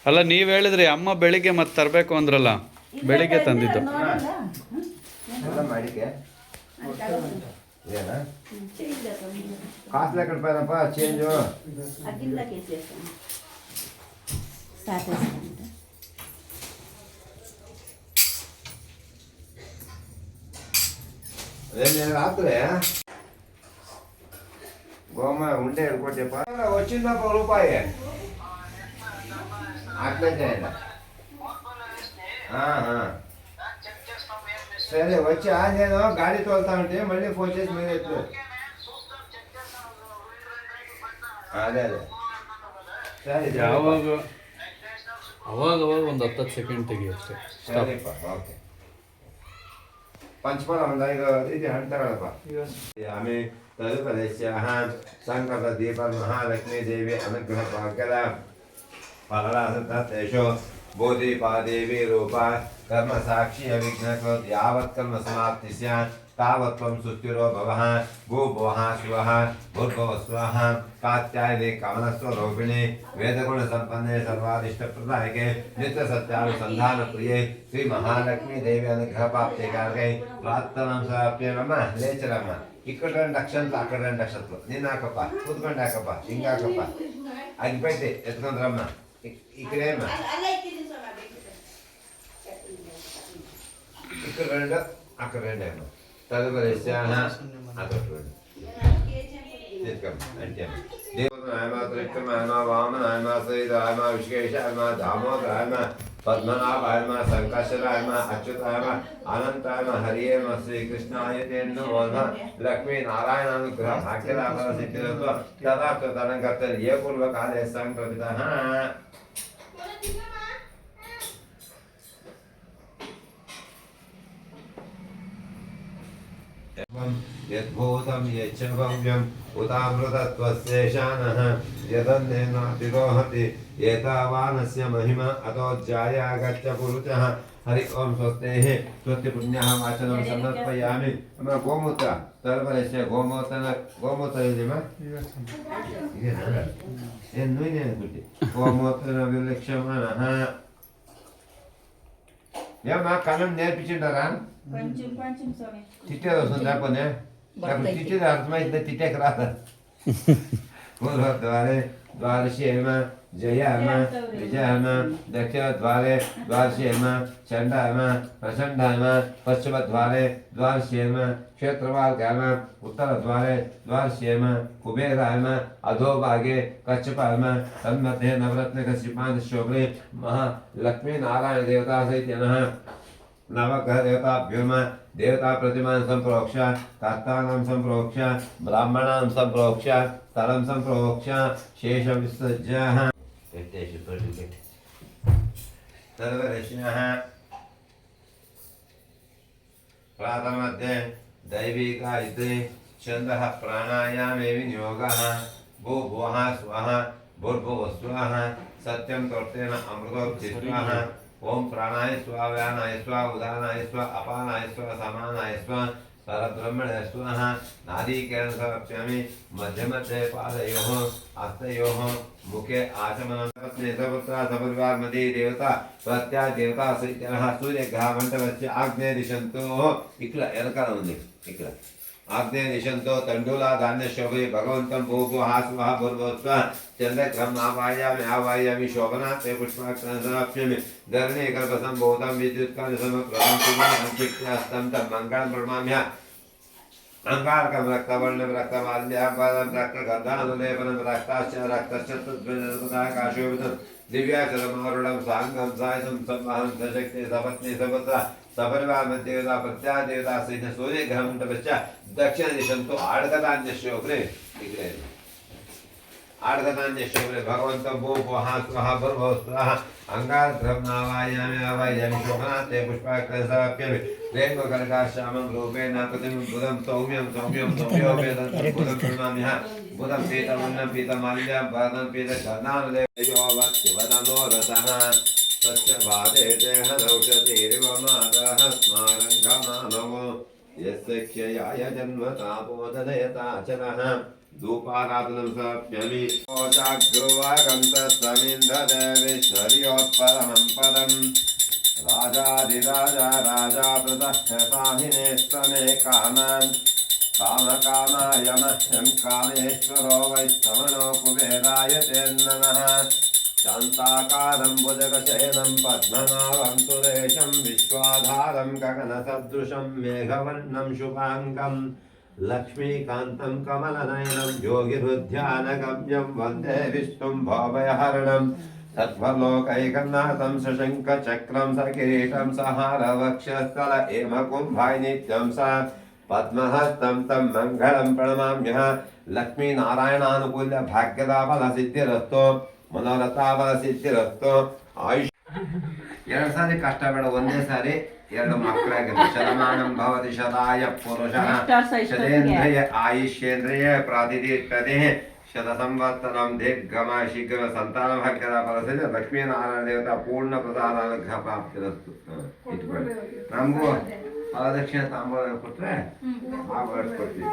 ಅಲ್ಲ ನೀವು ಹೇಳಿದ್ರಿ ಅಮ್ಮ ಬೆಳಿಗ್ಗೆ ಮತ್ತೆ ತರಬೇಕು ಅಂದ್ರಲ್ಲ, ಬೆಳಿಗ್ಗೆ ತಂದಿದ್ದು. ಕಾಸ್ಲೆ ಕಟ್ಪಾಯನಪ್ಪ ಚೇಂಜು రాత్రే గోమ ఉండే కొట్టేప వచ్చిందప్ప రూపాయి అట్లే చేయండి. సరే వచ్చి నేను గాడి తోలుతా ఉంటే మళ్ళీ ఫోన్ చేసి మీరు ఎట్లు అదే అదే ಸರಿ ಯಾವಾಗ ಅವಾಗ ಒಂದು 10 ಸೆಕೆಂಡ್ ತೆಗಿ ಅಷ್ಟೇ. ಸರಿಪ್ಪ ಓಕೆ. ಪಂಚಫಲ ಒಂದು ಇದು ಅಂತಾರಲ್ಲಪ್ಪ ಆಮೇಲೆ ತಲುಪದೇಶ್ಯಾಹ ಸಂಕಲ್ಪ ದೀಪ ಮಹಾಲಕ್ಷ್ಮೀ ದೇವಿ ಅನುಗ್ರಹ ಭಾಗ್ಯದ ಫಲರಾಸೇಶು ಬೋಧಿಪಾದೇವಿ ರೂಪ कर्म साक्षी अविघ्न यावत् कर्म समाप्ति स्यात् तावत् त्वं सुस्थिरो भवः भूभुवः शिवः भूर्भुवः स्वः कात्यायने कमलस्वरूपिणे वेदगुणसम्पन्ने सर्वादिष्टप्रदायके नित्यसत्यानुसन्धानप्रिये श्री महालक्ष्मी देवी अनुग्रहप्राप्तिकारके प्रार्थनां समर्प्य मम लेचरಮ್ಮ ఇక్కడ 2 లక్షలు అక్కడ 2 లక్షలు నేను ಹಾಕಪ್ಪ ಕೂತ್ಕೊಂಡು ಹಾಕಪ್ಪ ಹಿಂಗ ಹಾಕಪ್ಪ ಅಗ್ಬೈತೆ ಎತ್ಕೊಂಡ್ರಮ್ಮ ಇಕಡೆಮ್ಮ ఇక్కడ 2 అక్కడ 2 ఏమో తదుపరిశ్యాన అక్కడ 2 తీసుకోండి అంటే దేవత వామన శ్రీధ విశ్వేశ దామోదర పద్మనాభ సంకర్షణ అచ్యుత అనంత హరియే శ్రీకృష్ణాయ లక్ష్మీ నారాయణానుగ్రహ భాగ్యలాభ సిద్ధిరత్వ తదార్థ తరంగర్త ఏ పూర్వకాలే సంప్రదిత यद्भूतं यच्च भव्यम् उतामृतत्वस्येषानः यदन्नेनातिरोहति एतावानस्य महिमा अतोज्जायागच्छ पुरुषः हरि ओं स्वस्तेः स्वस्ति पुण्यः वाचनं समर्पयामि गोमूत्र तर्पणस्य गोमूत्र ಇದೆಯಾ ಏನು ಏನು ಬಿಟ್ಟು गोमूत्र ವಿಲಕ್ಷಣಃ ఏమా కలం నేర్పించిండారా కొంచెం స్వామి తిట్టేది వస్తుంది లేకపోతే తిట్టేది అర్థమైంది తిట్టేకి రాదా పూర్వద్వారే ద్వారశేమ జయమ విజయమ దక్షిణద్వారే ద్వారశేమ చండామ ప్రచండామ పశ్చిమద్వారే ద్వారశేమ క్షేత్రవాల్కామ उत्तरद्वारे द्वारशेम कुबेरायम अधोभागे कच्छपायम तन्मध्ये नवरत्नकशिपानशोभे महालक्ष्मी नारायण देवता सहित नवग्रह देवताभ्योम देवता प्रतिमान संप्रोक्ष कर्तानां संप्रोक्ष ब्राह्मणां संप्रोक्ष तलं संप्रोक्ष शेष विसर्जः सर्वरश्यः प्रातमध्ये दैविक इति छन्दः प्राणायामे विनियोगः भूभुवः स्वः भूर्भुवः स्वः सत्यं तोर्तेन अमृतोत्थितः ओम प्राणाय स्वाहा व्यानाय स्वाहा उदानाय स्वाहा अपानाय स्वाहा समानाय स्वाहा परब्रह्मणे स्वाहा नादीकेन समर्पयामि मध्ये मध्ये पादयोः हस्तयोः मुखे आचमनं पत्नी सपुत्र सपरिवार मध्ये देवता प्रत्या देवता सहितः सूर्यग्रह मण्डपस्य आग्नेय दिशन्तु इक्ल एलकाल उंदी इक्ल आग्नेय दिशन्तो तण्डुला धान्यशोभे भगवन्तं भूभुवः स्वः भूर्भुवः स्वः चन्द्रग्रहम् आवाहयामि शोभनात् पुष्पाक्षरं समर्पयामि धरणे कल्पसम्भूतं विद्युत्कालसमप्रभं कुमारं तं मङ्गलं प्रणमाम्यः अंगारकं रक्तवर्णं रक्तमाल्याम्बरं रक्तगन्धानुलेपनं रक्ताश्च रक्तश्च तद्विदकाशोभितं दिव्याचलमारुणं साङ्गं सायं संवहनं सशक्ति सपत्नी सपुत्र सपरिवार देवता प्रत्या देवता सहित सूर्यग्रह मण्डपश्च दक्षिण दिशन्तु आडकदान्यशोभे इकडे आडकदान्यशोभे भगवन्तं भूभुवः स्वः भूर्भुवः स्वः अंगारग्रहम् आवाहयामि शोभनात् पुष्पाक्षरं समर्पयामि रेणुकनकाश्यामं रूपेण प्रतिमं बुधं सौम्यं सौम्योपेदं बुधं प्रणमाम्यः बुधं पीतमन्नं पीतमाल्यं भरतं पीतगन्धानुलेपयो वत्सिवदनो रसः तस्य बाधे देहदौषधीरिव मातः स्मारङ्गमानवो यस्य क्षयाय जन्म तापोदयताचलः धूपाराधनं समर्पयामि जागृवागन्तस्त्वमिन्द्रदेवेश्वर्योत्परमं पदम् राजाधिराजा राजा प्रदक्षसाहिने स्वमे कामान् कामकामाय मह्यं कामेश्वरो वैश्रवणो कुबेराय ते नमः शान्ताकारं भुजगशयनं पद्मनाभं सुरेशं विश्वाधारं गगनसदृशं मेघवर्णं शुभाङ्गम् लक्ष्मीकान्तं कमलनयनं योगिहृद्यानगम्यं वन्दे विष्णुं भवभयहरणं सत्त्वलोकैकनाथं सशङ्खचक्रं सकिरीटं सहारवक्षस्थल हेमकुम्भाय नित्यं स पद्महस्तं तं मङ्गलं प्रणमाम्यः लक्ष्मीनारायणानुकूल्य भाग्यदाफलसिद्धिरस्तु मनोरथाफलसिद्धिरस्तु आयुष ಎರಡು ಸಾರಿ ಕಷ್ಟ ಬೇಡ ಒಂದೇ ಸಾರಿ ಎರಡು ಮಕ್ಕಳಾಗಿದೆ ಶತಮಾನಂ ಭವತಿ ಶತಾಯ ಪುರುಷಃ ಶತೇಂದ್ರಿಯ ಆಯುಷ್ಯೇಂದ್ರಿಯ ಪ್ರಾತಿಷ್ಠತೆ ಶತ ಸಂವತ್ಸರಂ ದೀರ್ಘಮ ಶೀಘ್ರ ಸಂತಾನ ಭಾಗ್ಯದ ಫಲಸಿದ್ಧ ಲಕ್ಷ್ಮೀನಾರಾಯಣ ದೇವತಾ ಪೂರ್ಣ ಪ್ರಸಾದ ಅನುಗ್ರಹ ಪ್ರಾಪ್ತಿರಸ್ತು ಇಟ್ಕೊಳ್ಳಿ ನಮಗೂ ಫಲದಕ್ಷಿಣೆ ತಾಂಬೂಲ ಕೊಟ್ರೆ ಆ ಕೊಡ್ತೀವಿ